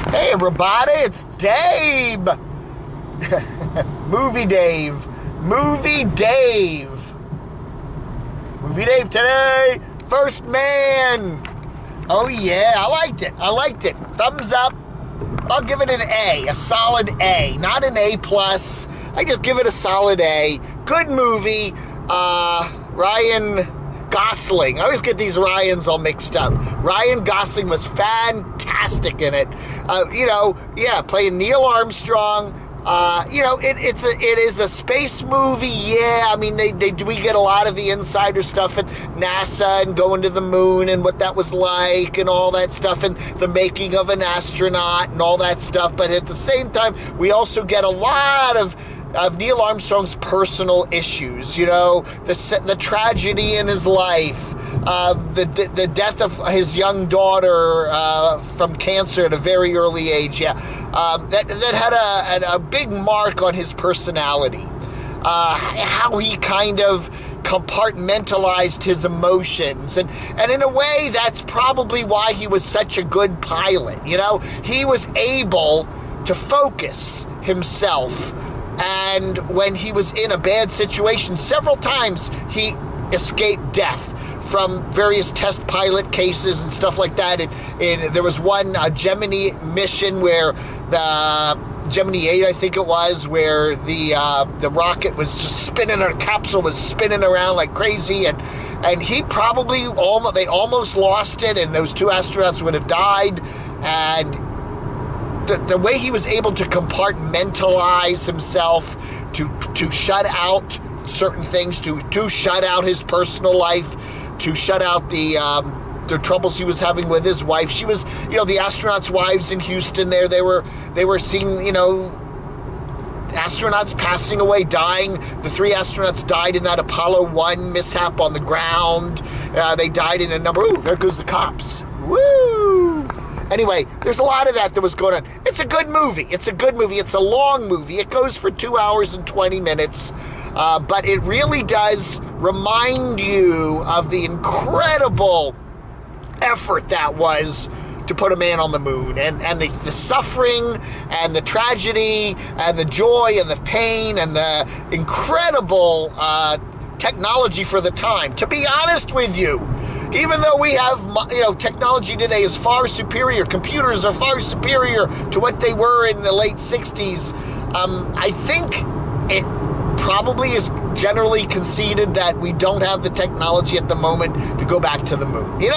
Hey everybody, it's Dave. Movie Dave. Movie Dave. Movie Dave today. First Man. Oh yeah, I liked it. Thumbs up. I'll give it an A, a solid A, not an A+. I just give it a solid A. Good movie. Ryan Gosling. I always get these Ryans all mixed up. Ryan Gosling was fantastic in it. Playing Neil Armstrong. It is a space movie. Yeah, I mean, we get a lot of the insider stuff at NASA and going to the moon and what that was like and all that stuff and the making of an astronaut and all that stuff. But at the same time, we also get a lot of Neil Armstrong's personal issues, the tragedy in his life, the death of his young daughter from cancer at a very early age, that had a big mark on his personality. How he kind of compartmentalized his emotions. And in a way, that's probably why he was such a good pilot. He was able to focus himself. And when he was in a bad situation, several times he escaped death from various test pilot cases and stuff like that. And there was one Gemini mission where the Gemini 8, I think it was, where the rocket was just spinning, or the capsule was spinning around like crazy, and he probably they almost lost it, and those two astronauts would have died. And the way he was able to compartmentalize himself, to shut out certain things, to shut out his personal life, to shut out the troubles he was having with his wife. She was, the astronauts' wives in Houston there, they were seeing, astronauts passing away, dying. The 3 astronauts died in that Apollo 1 mishap on the ground. They died in a number. Ooh, there goes the cops. Woo! Anyway, there's a lot of that was going on. It's a good movie. It's a long movie. It goes for 2 hours and 20 minutes. But it really does remind you of the incredible effort that was to put a man on the moon, and the suffering and the tragedy and the joy and the pain and the incredible technology for the time. To be honest with you, even though we have, technology today is far superior, computers are far superior to what they were in the late 60s, I think it probably is generally conceded that we don't have the technology at the moment to go back to the moon. We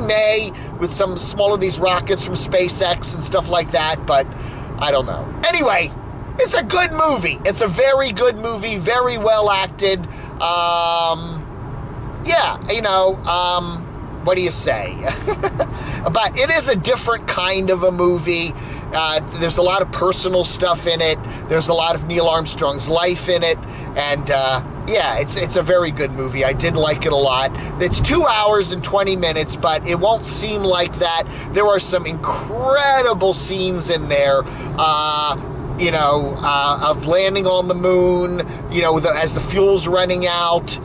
may with some small of these rockets from SpaceX and stuff like that, but I don't know. Anyway, it's a good movie. It's a very good movie, very well acted. What do you say? But it is a different kind of a movie. There's a lot of personal stuff in it. There's a lot of Neil Armstrong's life in it. And it's a very good movie. I did like it a lot. It's 2 hours and 20 minutes, but it won't seem like that. There are some incredible scenes in there, of landing on the moon, as the fuel's running out,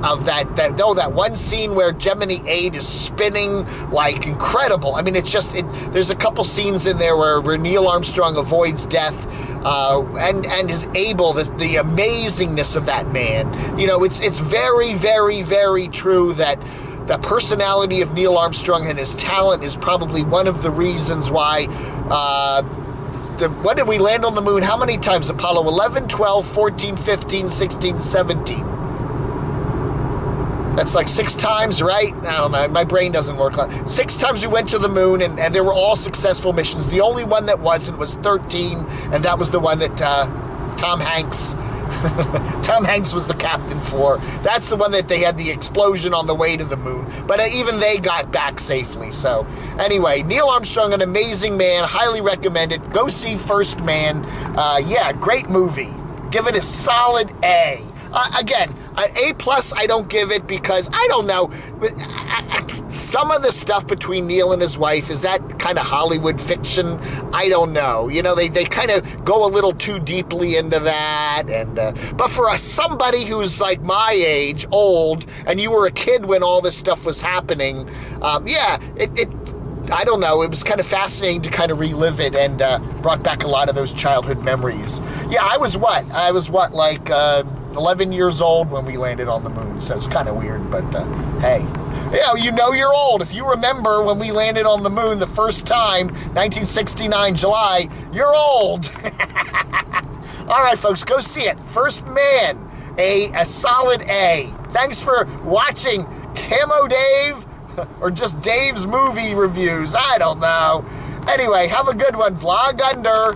of that one scene where Gemini 8 is spinning like incredible. I mean, there's a couple scenes in there where Neil Armstrong avoids death, and is able, the amazingness of that man. It's very, very, very true that the personality of Neil Armstrong and his talent is probably one of the reasons why, what did we land on the moon? How many times? Apollo 11, 12, 14, 15, 16, 17. That's like 6 times, right? I don't know. My brain doesn't work. 6 times we went to the moon, and they were all successful missions. The only one that wasn't was 13, and that was the one that Tom Hanks was the captain for. That's the one that they had the explosion on the way to the moon. But even they got back safely. So anyway, Neil Armstrong, an amazing man. Highly recommend it. Go see First Man. Great movie. Give it a solid A. Again, an A+, I don't give it because, I don't know, some of the stuff between Neil and his wife, is that kind of Hollywood fiction? I don't know. They kind of go a little too deeply into that. And but for somebody who's like my age, old, and you were a kid when all this stuff was happening, I don't know, it was kind of fascinating to kind of relive it, and brought back a lot of those childhood memories. Yeah, I was like 11 years old when we landed on the moon, so it's kind of weird, but hey. You know you're old. If you remember when we landed on the moon the first time, 1969 July, you're old. All right, folks, go see it. First Man, a solid A. Thanks for watching Camo Dave, or just Dave's movie reviews. I don't know. Anyway, have a good one. Vlog under.